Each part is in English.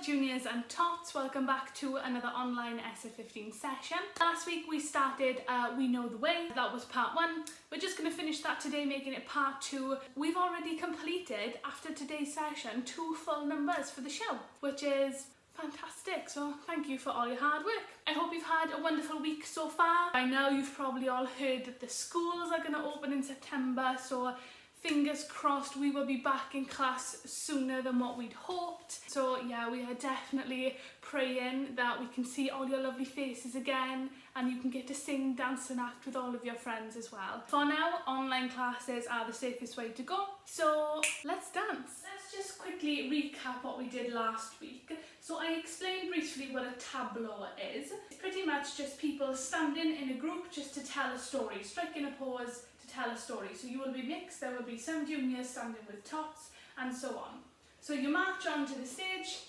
Juniors and Tots, welcome back to another online SF15 session. Last week we started We Know the Way, that was part 1. We're just going to finish that today, making it part 2. We've already completed, after today's session, 2 full numbers for the show, which is fantastic, so thank you for all your hard work. I hope you've had a wonderful week so far. By now you've probably all heard that the schools are going to open in September, so fingers crossed we will be back in class sooner than what we'd hoped. So yeah, we are definitely praying that we can see all your lovely faces again and you can get to sing, dance and act with all of your friends as well. For now, online classes are the safest way to go, so let's dance. Let's just quickly recap what we did last week. So I explained briefly what a tableau is. It's pretty much just people standing in a group just to tell a story, striking a pose to tell a story. So you will be mixed, there will be some juniors standing with tots and so on. So you march onto the stage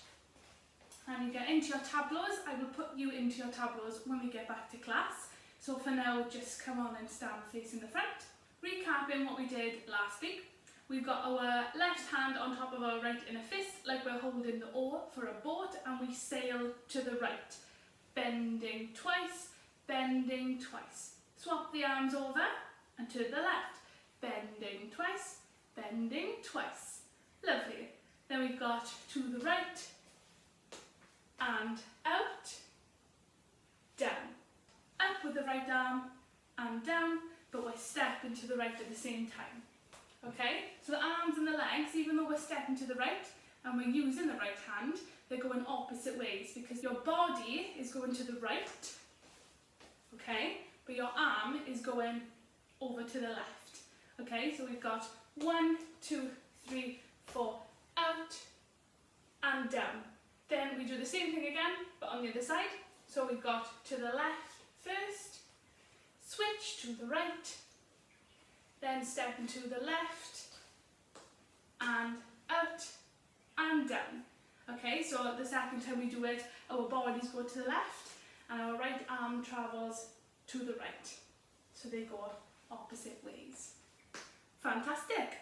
and you get into your tableaus. I will put you into your tableaus when we get back to class. So for now, just come on and stand facing the front. Recapping what we did last week. We've got our left hand on top of our right in a fist, like we're holding the oar for a boat, and we sail to the right. Bending twice, bending twice. Swap the arms over and to the left. Bending twice, bending twice. Lovely. Then we've got to the right and out, down. Up with the right arm and down, but we're stepping to the right at the same time. Okay, so the arms and the legs, even though we're stepping to the right and we're using the right hand, they're going opposite ways because your body is going to the right, okay, but your arm is going over to the left. Okay, so we've got 1, 2, 3, 4, out and down. Then we do the same thing again, but on the other side. So we've got to the left first, switch to the right, then step into the left and out and down. Okay, so the second time we do it, our bodies go to the left and our right arm travels to the right. So they go opposite ways. Fantastic.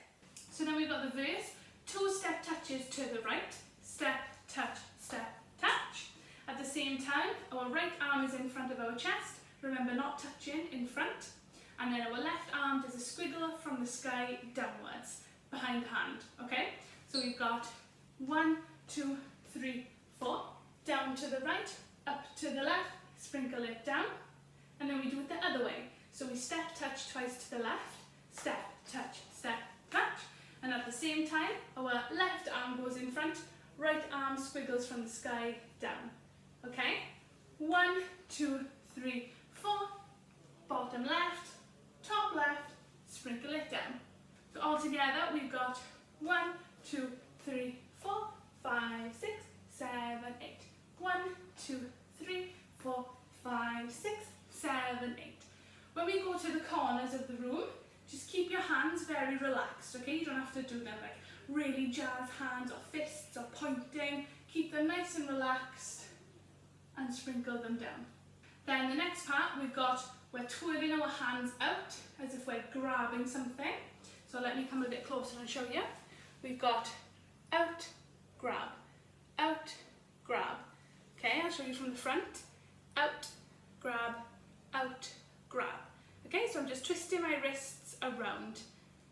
So then we've got the verse, 2 step touches to the right, step, touch, step, touch. At the same time, our right arm is in front of our chest. Remember, not touching in front. And then our left arm does a squiggle from the sky downwards, behind hand, okay? So we've got 1, 2, 3, 4, down to the right, up to the left, sprinkle it down, and then we do it the other way. So we step, touch twice to the left, step, touch, and at the same time, our left arm goes in front, right arm squiggles from the sky down, okay? 1, 2, 3, 4, bottom left, top left, sprinkle it down. So all together we've got 1, 2, 3, 4, 5, 6, 7, 8. 1, 2, 3, 4, 5, 6, 7, 8. When we go to the corners of the room, just keep your hands very relaxed, okay? You don't have to do them like really jazz hands or fists or pointing. Keep them nice and relaxed and sprinkle them down. Then the next part we're twirling our hands out as if we're grabbing something. So let me come a bit closer and show you. We've got out, grab, out, grab. Okay, I'll show you from the front. Out, grab, out, grab. Okay, so I'm just twisting my wrists around.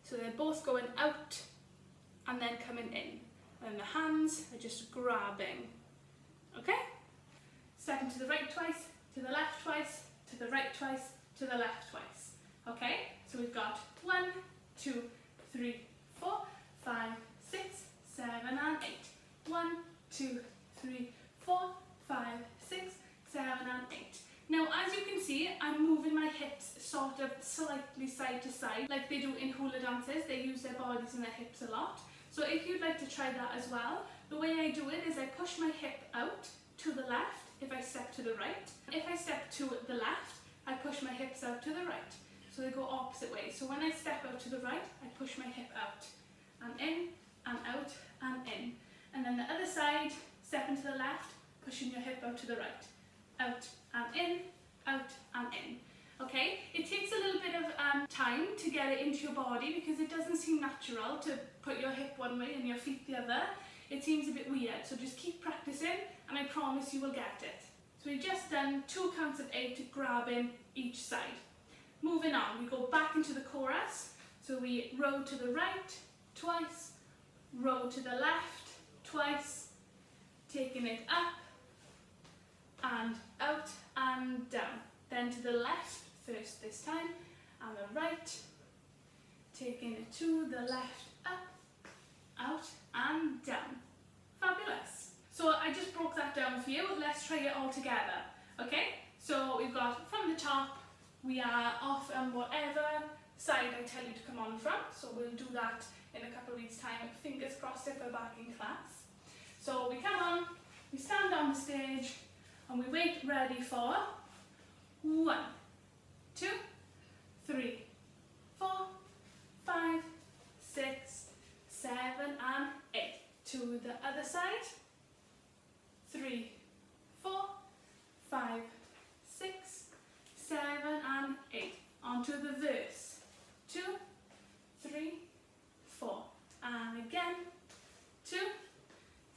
So they're both going out and then coming in. And the hands are just grabbing. Okay? Stepping to the right twice, to the left twice, to the right twice, to the left twice. Okay? So we've got 1, 2, 3, 4, 5, 6, 7 and 8. 1, 2, 3, 4, 5, 6, 7 and 8. Now as you can see, I'm moving my hips sort of slightly side to side like they do in hula dances. They use their bodies and their hips a lot. So if you'd like to try that as well, the way I do it is I push my hip out to the left if I step to the right. If I step to the left, I push my hips out to the right. So they go opposite ways. So when I step out to the right, I push my hip out and in and out and in. And then the other side, stepping to the left, pushing your hip out to the right. Out and in, out and in. Okay, it takes a little bit of time to get it into your body because it doesn't seem natural to put your hip one way and your feet the other. It seems a bit weird, so just keep practicing I promise you will get it. So we've just done 2 counts of 8 grabbing each side. Moving on, we go back into the chorus. So we row to the right twice, row to the left twice, taking it up and out and down. Then to the left first this time, and the right, taking it to the left, up, out and down. Fabulous. So I just broke that down for you. Let's try it all together. Okay, so we've got from the top, we are off on whatever side I tell you to come on from. So we'll do that in a couple of weeks' time. Fingers crossed if we're back in class. So we come on, we stand on the stage, and we wait ready for 1, 2, 3, 4, 5, 6, 7 and 8. To the other side. 3, 4, 5, 6, 7 and 8. Onto the verse. 2, 3, 4. And again. 2,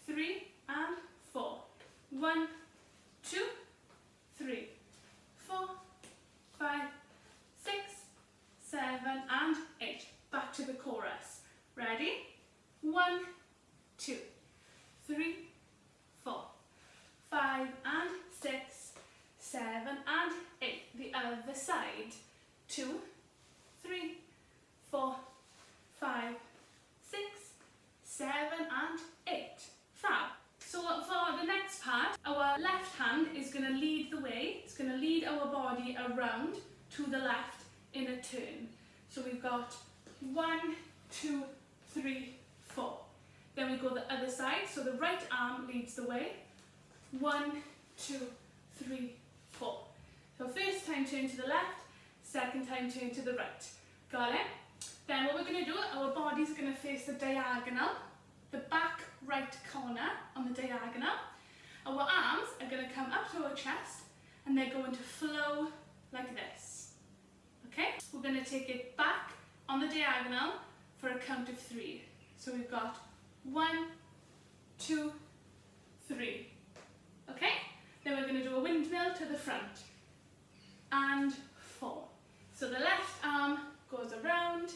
3 and 4. 1, 2, 3, 4, 5, 6, 7 and 8. Back to the chorus. Ready? 1, 2, 3, 4, 5 and 6, 7 and 8. The other side. 2, 3, 4, 5, 6, 7 and 8. Fab. So for the next part, our left hand is going to lead the way. It's going to lead our body around to the left in a turn. So we've got 1, 2, 3, 4. Then we go the other side, so the right arm leads the way. 1, 2, 3, 4. So first time turn to the left, second time turn to the right. Got it? Then what we're going to do, our body's going to face the diagonal, the back right corner on the diagonal. Our arms are going to come up to our chest and they're going to flow like this. Okay? We're going to take it back on the diagonal for a count of 3. So we've got 1, 2, 3. Okay? Then we're going to do a windmill to the front. And 4. So the left arm goes around,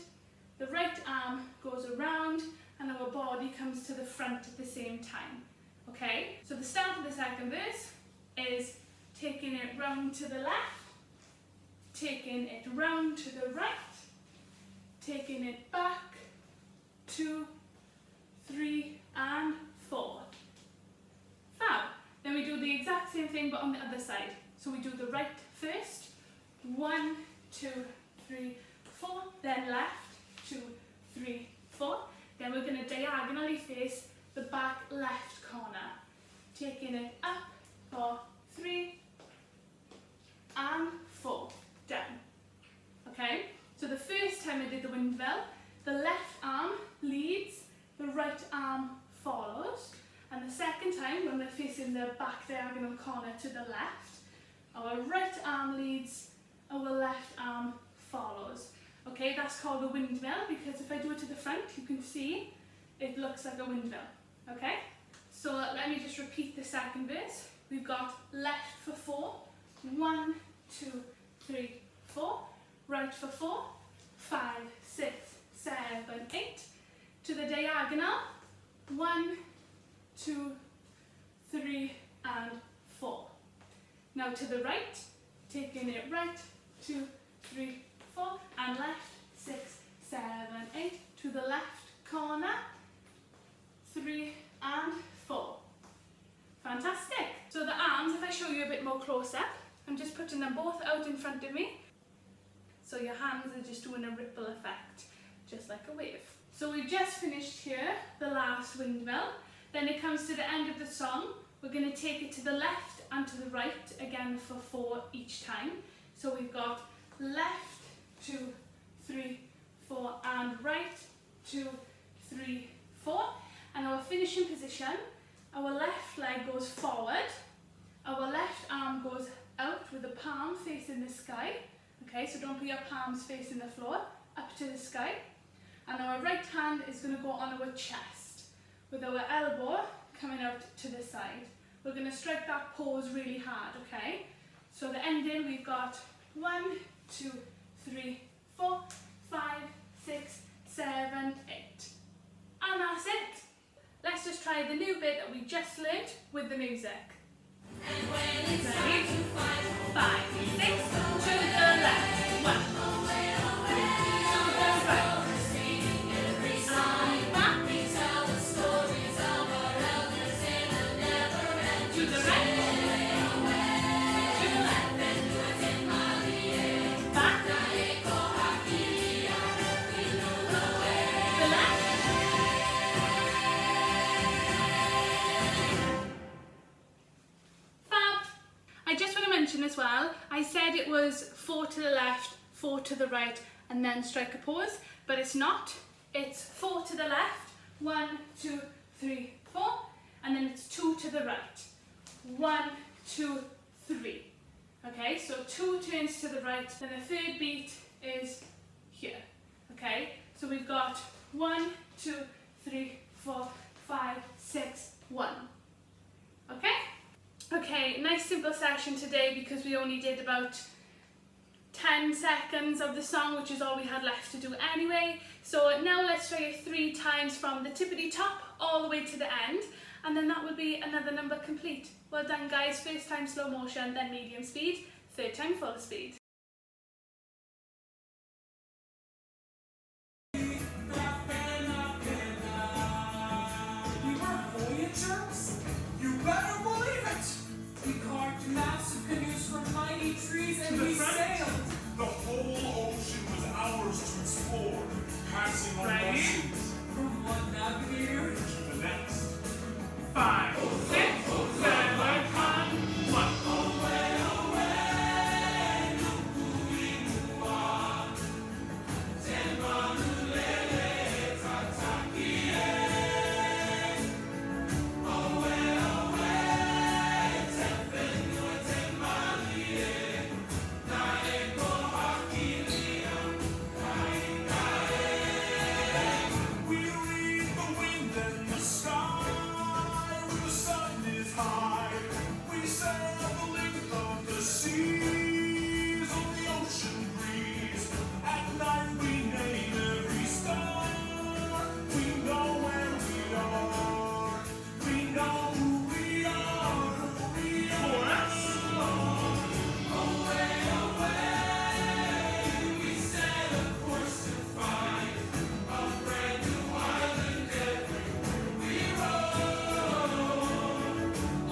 the right arm goes around, and our body comes to the front at the same time. Okay? So the start of the second verse is taking it round to the left, taking it round to the right, taking it back, 2, 3 and 4. Fab. Then we do the exact same thing but on the other side. So we do the right first. 1, 2, 3, 4. Then left. 2, 3, 4. Then we're going to diagonally face the back left corner. Taking it up for 3 and 4. Down. Okay? So the first time I did the windmill, the left arm leads, the right arm follows, and the second time when we're facing the back diagonal corner to the left, our right arm leads, our left arm follows. Okay, that's called a windmill because if I do it to the front, you can see it looks like a windmill. Okay, so let me just repeat the second verse. We've got left for 4, 1, 2, 3, 4, right for 4, 5, 6, 7, 8, to the diagonal, 1, 2, 3 and 4. Now to the right, taking it right, 2, 3, 4 and left, 6, 7, 8, to the left corner, 3 and 4. Fantastic. So the arms, if I show you a bit more close up, I'm just putting them both out in front of me. So your hands are just doing a ripple effect, just like a wave. So we've just finished here, the last windmill. Then it comes to the end of the song. We're going to take it to the left and to the right, again for 4 each time. So we've got left, 2, 3, 4, and right, 2, 3, 4. And our finishing position, our left leg goes forward, our left arm goes out with the palm facing the sky. Okay, so don't put your palms facing the floor, up to the sky. And our right hand is going to go on our chest, with our elbow coming out to the side. we're going to strike that pause really hard, okay? So the ending, we've got 1, 2, 3, 4, 5, 6, 7, 8. And that's it. Let's just try the new bit that we just learned with the music. Ready? 5, 6, to the left, 1. As well, I said it was 4 to the left, 4 to the right, and then strike a pause, but it's not. It's 4 to the left, 1, 2, 3, 4, and then it's 2 to the right, 1, 2, 3. Okay, so 2 turns to the right, then the third beat is here. Okay, so we've got 1, 2, 3, 4, 5, 6, 1. Okay? Okay, nice simple session today because we only did about 10 seconds of the song, which is all we had left to do anyway. So now let's try it 3 times from the tippity top all the way to the end, and then that will be another number complete. Well done guys, first time slow motion, then medium speed, third time full speed. The whole ocean was ours to explore, passing on lessons from one navigator to the next. 5, 6, 7, 1.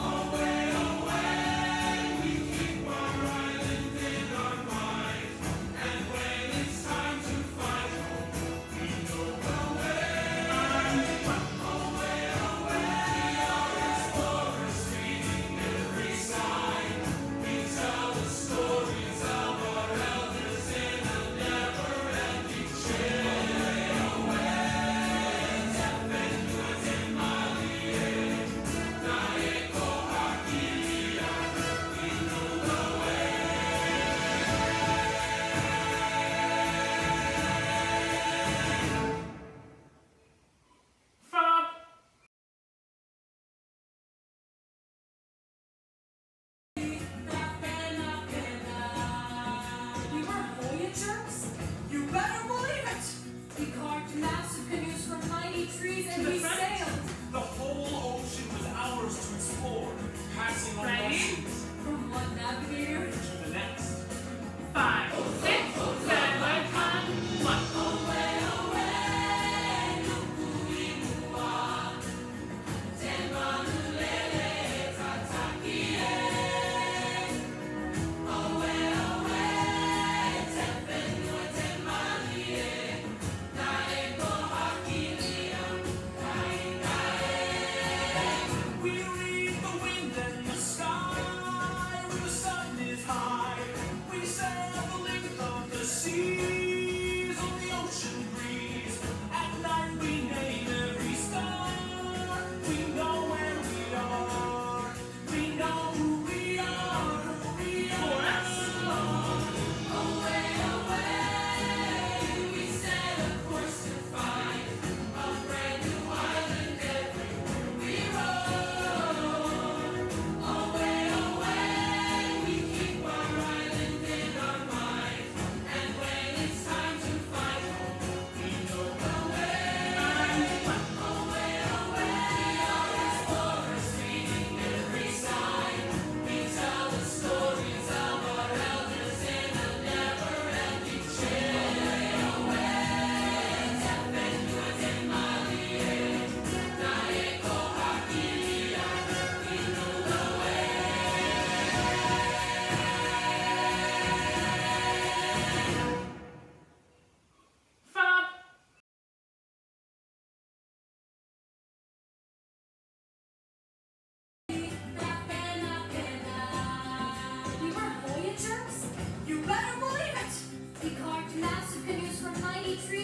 Oh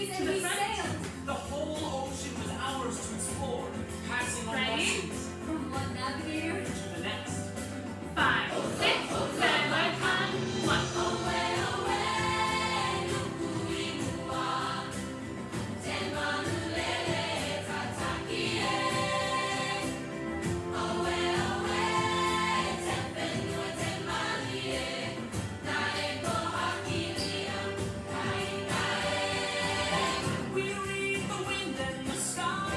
to the front. The whole ocean was ours to explore, passing on Ready? lessons From one navigator to the next. 5, 6, 7, and 1. away, away, Nukuinua, Temanulele, Tatakie. Away, away, Tepenua, Temanie, Naeko Hakilia, Kaingae. We read the wind and the sky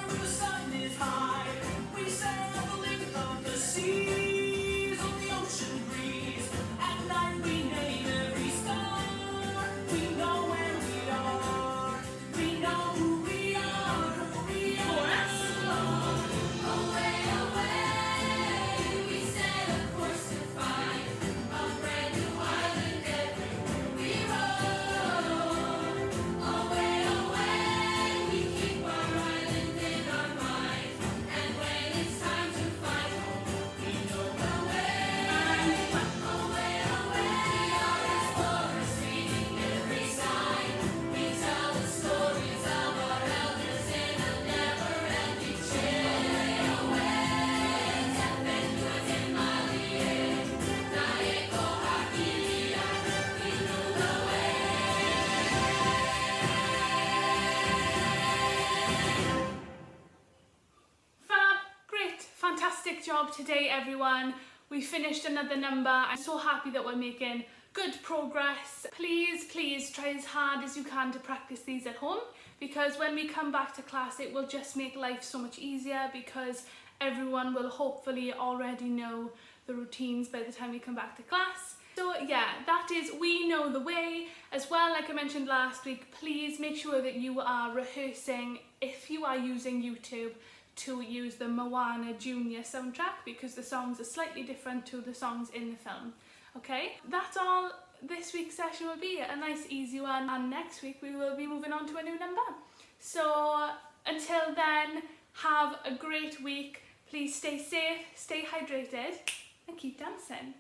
when the sun is high. We sail the length of the seas on the ocean breeze. At night we name every star. We know where we are. We know who we are. Who we Chorus. Away, away, we set a course to find a brand new island everywhere we roam. Away, away, we keep our island in our mind, and when it's time to find home, we know the way. Away, away, we are explorers, reading every sign. We tell the stories of our elders in a never-ending chain. Away, Tepenua, Temalie, Naeko Hakilia, we know the Fab, great, fantastic job today everyone. We finished another number. I'm so happy that we're making good progress. Please try as hard as you can to practice these at home, because when we come back to class it will just make life so much easier, because everyone will hopefully already know the routines by the time we come back to class. So yeah, that is We Know the Way. As well, like I mentioned last week, please make sure that you are rehearsing, if you are using YouTube, to use the Moana Junior soundtrack, because the songs are slightly different to the songs in the film. Okay, that's all this week's session will be, a nice easy one, and next week we will be moving on to a new number. So until then, have a great week. Please stay safe, stay hydrated, and keep dancing.